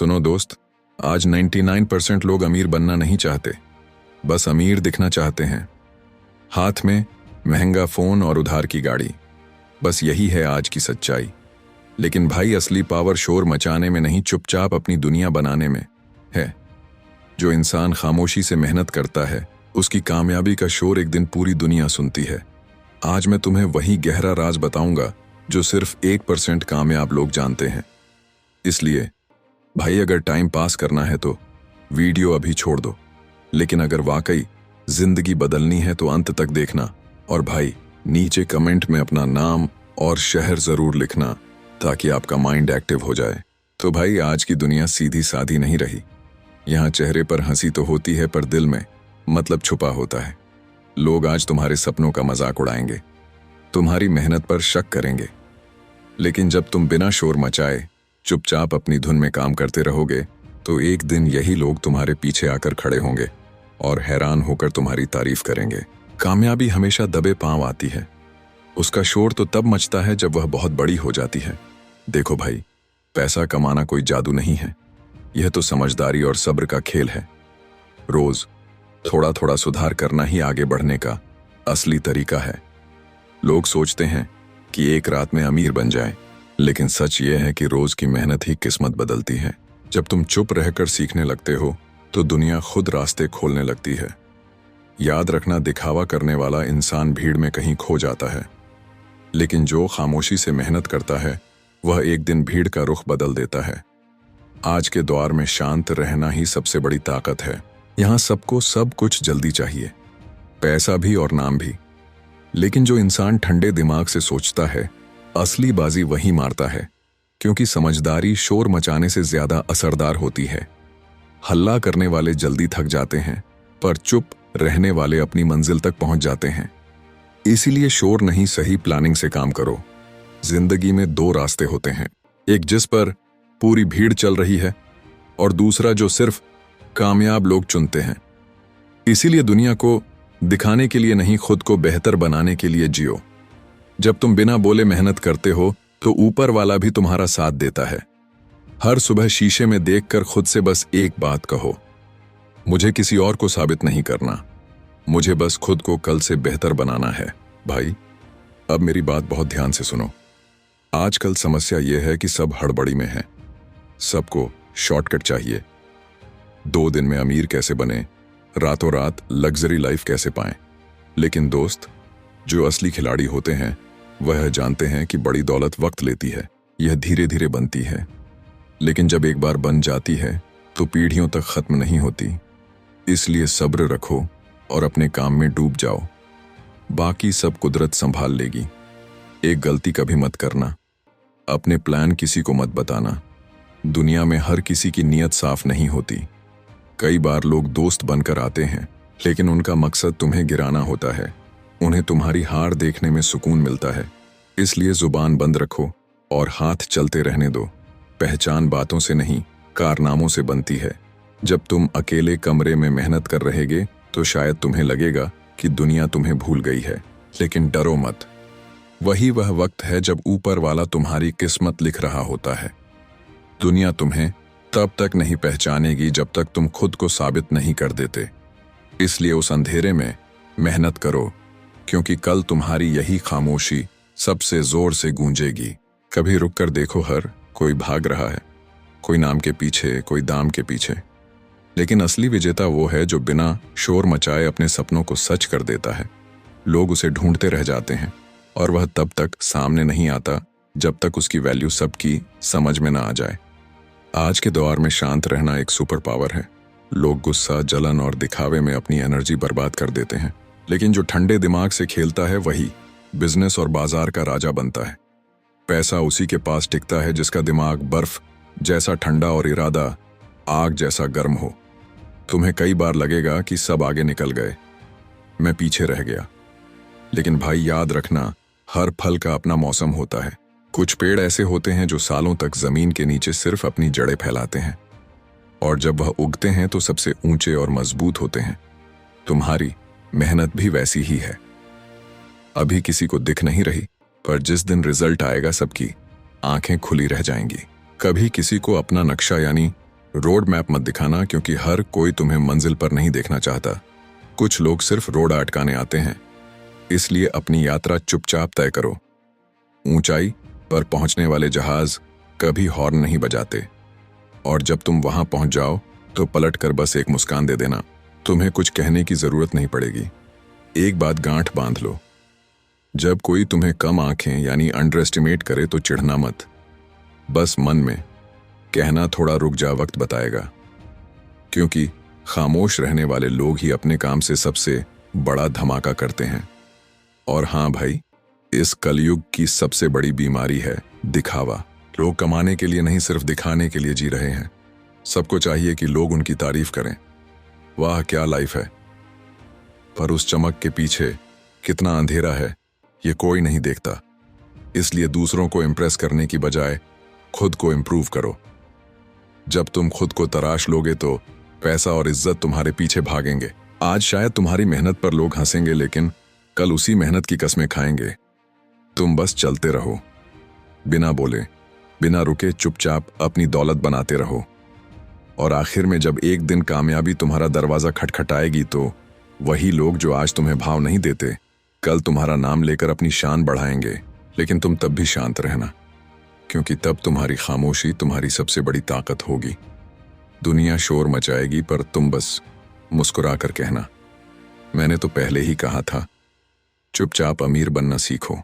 सुनो दोस्त, आज 99% लोग अमीर बनना नहीं चाहते, बस अमीर दिखना चाहते हैं। हाथ में महंगा फोन और उधार की गाड़ी, बस यही है आज की सच्चाई। लेकिन भाई, असली पावर शोर मचाने में नहीं, चुपचाप अपनी दुनिया बनाने में है। जो इंसान खामोशी से मेहनत करता है, उसकी कामयाबी का शोर एक दिन पूरी दुनिया सुनती है। आज मैं तुम्हें वही गहरा राज बताऊंगा जो सिर्फ 1% कामयाब लोग जानते हैं। इसलिए भाई, अगर टाइम पास करना है तो वीडियो अभी छोड़ दो, लेकिन अगर वाकई जिंदगी बदलनी है तो अंत तक देखना। और भाई, नीचे कमेंट में अपना नाम और शहर जरूर लिखना ताकि आपका माइंड एक्टिव हो जाए। तो भाई, आज की दुनिया सीधी साधी नहीं रही। यहाँ चेहरे पर हंसी तो होती है, पर दिल में मतलब छुपा होता है। लोग आज तुम्हारे सपनों का मजाक उड़ाएंगे, तुम्हारी मेहनत पर शक करेंगे, लेकिन जब तुम बिना शोर मचाए चुपचाप अपनी धुन में काम करते रहोगे, तो एक दिन यही लोग तुम्हारे पीछे आकर खड़े होंगे और हैरान होकर तुम्हारी तारीफ करेंगे। कामयाबी हमेशा दबे पांव आती है। उसका शोर तो तब मचता है जब वह बहुत बड़ी हो जाती है। देखो भाई, पैसा कमाना कोई जादू नहीं है, यह तो समझदारी और सब्र का खेल है। रोज थोड़ा थोड़ा सुधार करना ही आगे बढ़ने का असली तरीका है। लोग सोचते हैं कि एक रात में अमीर बन जाए, लेकिन सच यह है कि रोज की मेहनत ही किस्मत बदलती है। जब तुम चुप रहकर सीखने लगते हो तो दुनिया खुद रास्ते खोलने लगती है। याद रखना, दिखावा करने वाला इंसान भीड़ में कहीं खो जाता है, लेकिन जो खामोशी से मेहनत करता है वह एक दिन भीड़ का रुख बदल देता है। आज के दौर में शांत रहना ही सबसे बड़ी ताकत है। यहाँ सबको सब कुछ जल्दी चाहिए, पैसा भी और नाम भी। लेकिन जो इंसान ठंडे दिमाग से सोचता है, असली बाजी वही मारता है, क्योंकि समझदारी शोर मचाने से ज्यादा असरदार होती है। हल्ला करने वाले जल्दी थक जाते हैं, पर चुप रहने वाले अपनी मंजिल तक पहुंच जाते हैं। इसीलिए शोर नहीं, सही प्लानिंग से काम करो। जिंदगी में दो रास्ते होते हैं, एक जिस पर पूरी भीड़ चल रही है और दूसरा जो सिर्फ कामयाब लोग चुनते हैं। इसीलिए दुनिया को दिखाने के लिए नहीं, खुद को बेहतर बनाने के लिए जियो। जब तुम बिना बोले मेहनत करते हो तो ऊपर वाला भी तुम्हारा साथ देता है। हर सुबह शीशे में देखकर खुद से बस एक बात कहो, मुझे किसी और को साबित नहीं करना, मुझे बस खुद को कल से बेहतर बनाना है। भाई, अब मेरी बात बहुत ध्यान से सुनो। आजकल समस्या यह है कि सब हड़बड़ी में है, सबको शॉर्टकट चाहिए। 2 दिन में अमीर कैसे बने, रातों रात लग्जरी लाइफ कैसे पाएं। लेकिन दोस्त, जो असली खिलाड़ी होते हैं वह जानते हैं कि बड़ी दौलत वक्त लेती है, यह धीरे धीरे बनती है, लेकिन जब एक बार बन जाती है तो पीढ़ियों तक खत्म नहीं होती। इसलिए सब्र रखो और अपने काम में डूब जाओ, बाकी सब कुदरत संभाल लेगी। एक गलती कभी मत करना, अपने प्लान किसी को मत बताना। दुनिया में हर किसी की नीयत साफ नहीं होती। कई बार लोग दोस्त बनकर आते हैं, लेकिन उनका मकसद तुम्हें गिराना होता है। उन्हें तुम्हारी हार देखने में सुकून मिलता है। इसलिए जुबान बंद रखो और हाथ चलते रहने दो। पहचान बातों से नहीं, कारनामों से बनती है। जब तुम अकेले कमरे में मेहनत कर रहेगे तो शायद तुम्हें लगेगा कि दुनिया तुम्हें भूल गई है, लेकिन डरो मत। वही वह वक्त है जब ऊपर वाला तुम्हारी किस्मत लिख रहा होता है। दुनिया तुम्हें तब तक नहीं पहचानेगी जब तक तुम खुद को साबित नहीं कर देते। इसलिए उस अंधेरे में मेहनत करो, क्योंकि कल तुम्हारी यही खामोशी सबसे जोर से गूंजेगी। कभी रुक कर देखो, हर कोई भाग रहा है, कोई नाम के पीछे, कोई दाम के पीछे, लेकिन असली विजेता वो है जो बिना शोर मचाए अपने सपनों को सच कर देता है। लोग उसे ढूंढते रह जाते हैं और वह तब तक सामने नहीं आता जब तक उसकी वैल्यू सबकी समझ में ना आ जाए। आज के दौर में शांत रहना एक सुपर पावर है। लोग गुस्सा, जलन और दिखावे में अपनी एनर्जी बर्बाद कर देते हैं, लेकिन जो ठंडे दिमाग से खेलता है वही बिजनेस और बाजार का राजा बनता है। पैसा उसी के पास टिकता है जिसका दिमाग बर्फ जैसा ठंडा और इरादा आग जैसा गर्म हो। तुम्हें कई बार लगेगा कि सब आगे निकल गए, मैं पीछे रह गया, लेकिन भाई याद रखना, हर फल का अपना मौसम होता है। कुछ पेड़ ऐसे होते हैं जो सालों तक जमीन के नीचे सिर्फ अपनी जड़ें फैलाते हैं, और जब वह उगते हैं तो सबसे ऊंचे और मजबूत होते हैं। तुम्हारी मेहनत भी वैसी ही है। अभी किसी को दिख नहीं रही, पर जिस दिन रिजल्ट आएगा सबकी आंखें खुली रह जाएंगी। कभी किसी को अपना नक्शा यानी रोड मैप मत दिखाना, क्योंकि हर कोई तुम्हें मंजिल पर नहीं देखना चाहता। कुछ लोग सिर्फ रोड अटकाने आते हैं। इसलिए अपनी यात्रा चुपचाप तय करो। ऊंचाई पर पहुंचने वाले जहाज कभी हॉर्न नहीं बजाते। और जब तुम वहां पहुंच जाओ तो पलट कर बस एक मुस्कान दे देना। तुम्हें कुछ कहने की जरूरत नहीं पड़ेगी। एक बात गांठ बांध लो, जब कोई तुम्हें कम आंखें यानी अंडर एस्टिमेट करे तो चिढ़ना मत। बस मन में कहना, थोड़ा रुक जा, वक्त बताएगा। क्योंकि खामोश रहने वाले लोग ही अपने काम से सबसे बड़ा धमाका करते हैं। और हाँ भाई, इस कलयुग की सबसे बड़ी बीमारी है दिखावा। लोग कमाने के लिए नहीं, सिर्फ दिखाने के लिए जी रहे हैं। सबको चाहिए कि लोग उनकी तारीफ करें, वाह क्या लाइफ है। पर उस चमक के पीछे कितना अंधेरा है ये कोई नहीं देखता। इसलिए दूसरों को इम्प्रेस करने की बजाय खुद को इम्प्रूव करो। जब तुम खुद को तराश लोगे तो पैसा और इज्जत तुम्हारे पीछे भागेंगे। आज शायद तुम्हारी मेहनत पर लोग हंसेंगे, लेकिन कल उसी मेहनत की कसमें खाएंगे। तुम बस चलते रहो, बिना बोले, बिना रुके, चुपचाप अपनी दौलत बनाते रहो। और आखिर में जब एक दिन कामयाबी तुम्हारा दरवाजा खटखटाएगी तो वही लोग जो आज तुम्हें भाव नहीं देते, कल तुम्हारा नाम लेकर अपनी शान बढ़ाएंगे। लेकिन तुम तब भी शांत रहना, क्योंकि तब तुम्हारी खामोशी तुम्हारी सबसे बड़ी ताकत होगी। दुनिया शोर मचाएगी, पर तुम बस मुस्कुरा कर कहना, मैंने तो पहले ही कहा था। चुपचाप अमीर बनना सीखो।